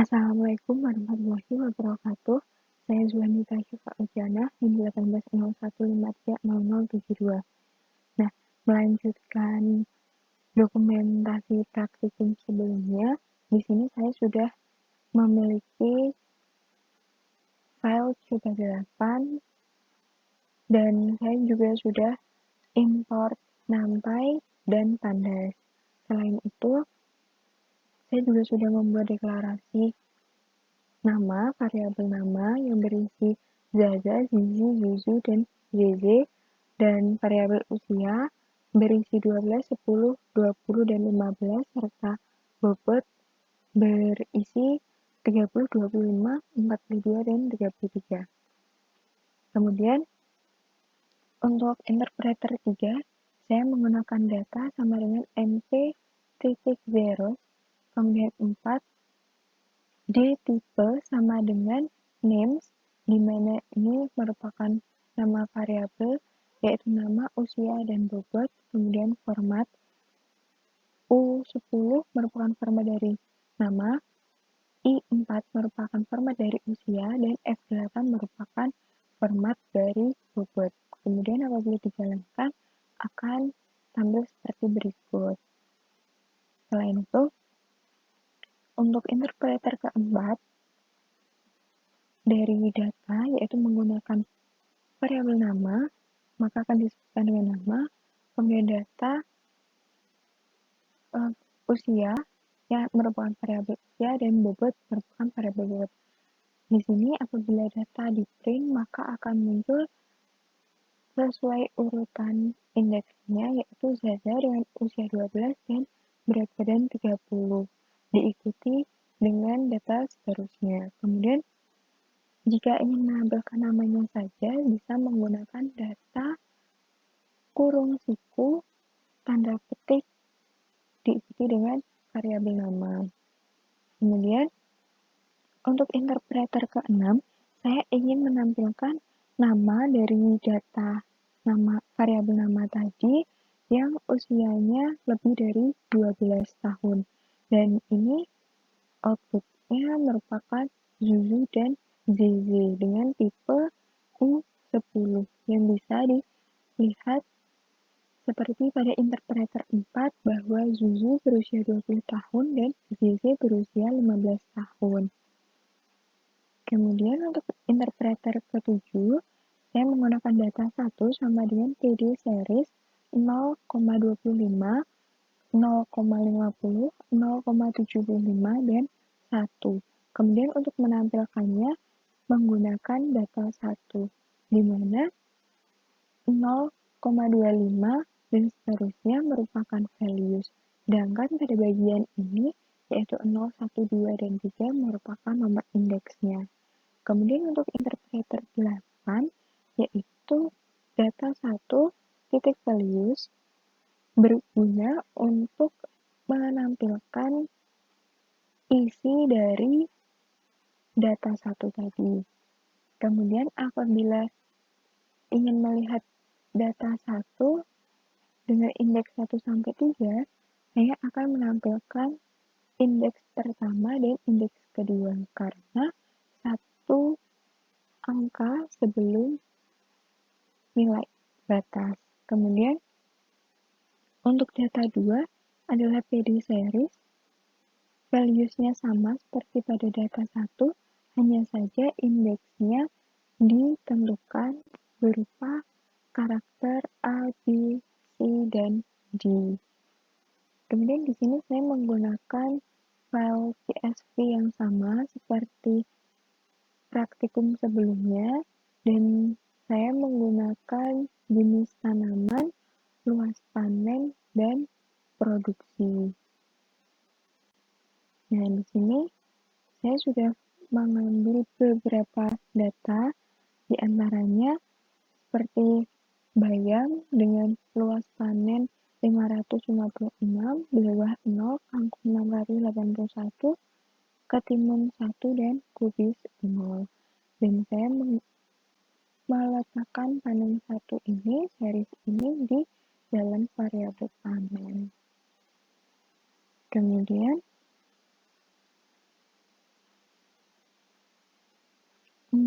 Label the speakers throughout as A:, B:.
A: Assalamualaikum warahmatullahi wabarakatuh. Saya Zuhanita Syifa Ujiana, NIM 1801530072. Nah, melanjutkan dokumentasi praktikum sebelumnya, di sini saya sudah memiliki file Coba 8 dan saya juga sudah import NumPy dan Pandas. Selain itu, saya juga sudah membuat deklarasi nama, variabel nama yang berisi Zaza, Zizi, Zuzu, dan Zeze, dan variabel usia berisi 12, 10, 20, dan 15, serta bobot berisi 30, 25, 42, dan 33. Kemudian, untuk interpreter 3, saya menggunakan data sama dengan np.0, kemudian 4, D tipe sama dengan names, di mana ini merupakan nama variabel, yaitu nama, usia, dan bobot, kemudian format. U10 merupakan format dari nama, I4 merupakan format dari usia, dan F8 merupakan format dari bobot. Kemudian apabila dijalankan, akan tampil seperti berikut. Selain itu, untuk interpreter keempat, dari data, yaitu menggunakan variabel nama, maka akan disebutkan dengan nama, kemudian data usia, yang merupakan variabel usia, dan bobot merupakan variabel bobot. Di sini apabila data di print, maka akan muncul sesuai urutan indeksnya, yaitu Zaza dengan usia 12 dan berat badan 30, diikuti dengan data seterusnya. Kemudian jika ingin menampilkan namanya saja, bisa menggunakan data kurung siku, tanda petik, diikuti dengan variabel nama. Kemudian, untuk interpreter ke-6, saya ingin menampilkan nama dari data nama variabel nama tadi yang usianya lebih dari 12 tahun. Dan ini outputnya merupakan Zuzu dan Zeze dengan tipe U10 yang bisa dilihat seperti pada interpreter 4 bahwa Zuzu berusia 20 tahun dan Zeze berusia 15 tahun. Kemudian untuk interpreter ke-7, saya menggunakan data 1 sama dengan TD series 0,25, 0,50, 0,75, dan 1. Kemudian untuk menampilkannya menggunakan data 1, di mana 0,25 dan seterusnya merupakan values. Sedangkan pada bagian ini, yaitu 0, 1, 2, dan 3 merupakan nomor indeksnya. Kemudian untuk interpreter 8, yaitu data 1 titik values berguna untuk menampilkan isi dari data 1 tadi. Kemudian apabila ingin melihat data 1 dengan indeks 1 sampai 3, saya akan menampilkan indeks pertama dan indeks kedua karena satu angka sebelum nilai batas. Kemudian untuk data 2 adalah PD series. Values-nya sama seperti pada data 1, hanya saja indeksnya ditentukan berupa karakter A, B, C, dan D. Kemudian di sini saya menggunakan file CSV yang sama seperti praktikum sebelumnya, dan saya menggunakan jenis tanaman, luas panen, dan produksi. Nah, di sini saya sudah mengambil beberapa data, di antaranya seperti bayam dengan luas panen 556, belawah 0, kangkung 681, ketimun 1, dan kubis 0. Dan saya meletakkan panen 1 ini, series ini di dalam variabel panen. Kemudian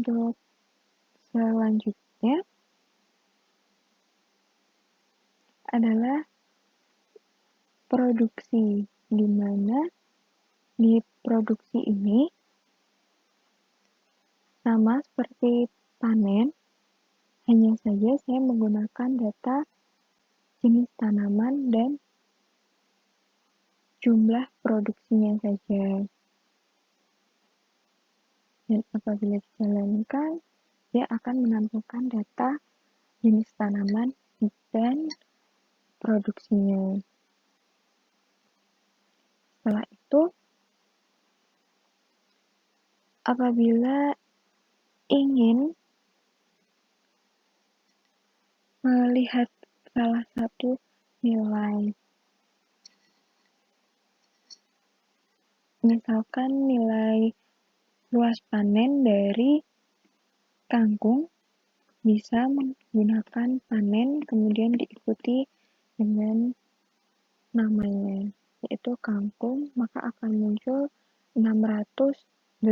A: untuk selanjutnya adalah produksi, di mana di produksi ini sama seperti panen, hanya saja saya menggunakan data jenis tanaman dan jumlah produksinya saja. Dan apabila dijalankan, dia akan menampilkan data jenis tanaman dan produksinya. Setelah itu, apabila ingin melihat salah satu nilai, misalkan nilai luas panen dari kangkung, bisa menggunakan panen kemudian diikuti dengan namanya, yaitu kangkung, maka akan muncul 681.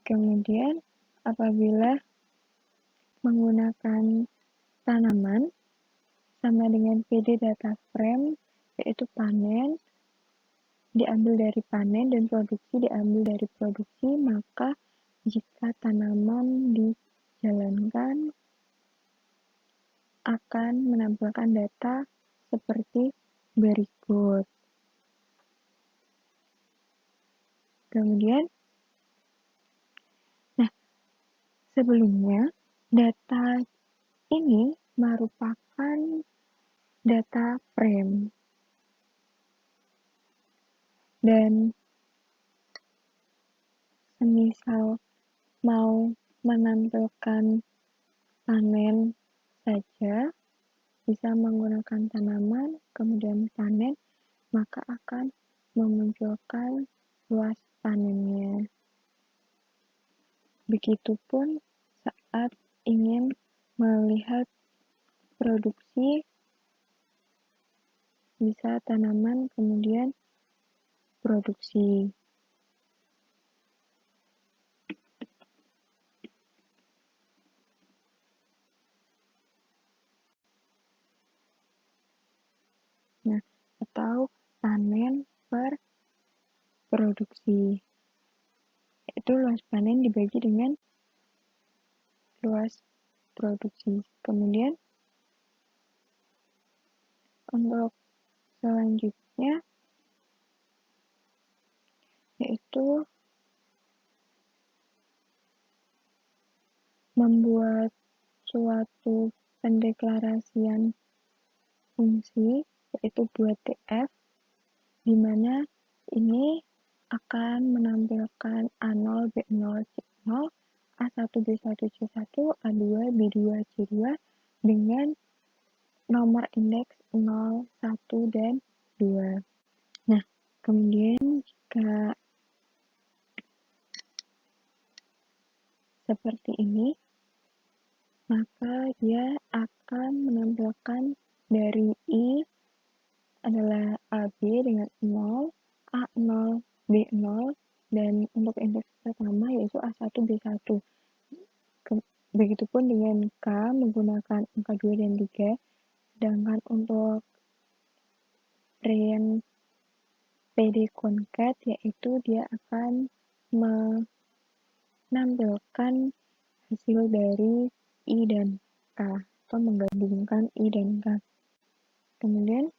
A: Kemudian apabila menggunakan tanaman sama dengan PD data frame, yaitu panen diambil dari panen dan produksi diambil dari produksi, maka jika tanaman dijalankan akan menampilkan data seperti berikut. Kemudian, sebelumnya data ini merupakan data frame dan semisal mau menampilkan panen saja, bisa menggunakan tanaman, kemudian panen, maka akan memunculkan luas panennya. Begitupun saat ingin melihat produksi, bisa tanaman, kemudian produksi. Nah, atau panen per produksi. Itu luas panen dibagi dengan luas produksi. Kemudian untuk selanjutnya yaitu membuat suatu pendeklarasian fungsi, yaitu buat DF, di mana ini akan menampilkan A0, B0, C0, A1, B1, C1, A2, B2, C2 dengan nomor indeks 0, 1, dan 2. Nah, kemudian jika seperti ini, maka dia akan menampilkan dari I adalah AB dengan 0, A0, B0, dan untuk indeks pertama yaitu A1, B1. Begitupun dengan K menggunakan angka 2 dan 3, sedangkan untuk range PD concat yaitu dia akan menampilkan hasil dari I dan K atau menggabungkan I dan K. Kemudian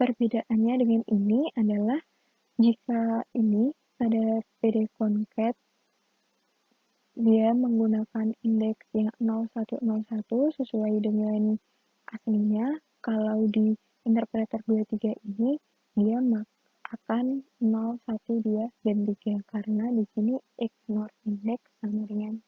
A: perbedaannya dengan ini adalah jika ini pada PD concat dia menggunakan indeks yang 0101 sesuai dengan aslinya. Kalau di interpreter 23 ini dia akan 0, 1, 2, dan 3 karena di sini ignore index sama dengan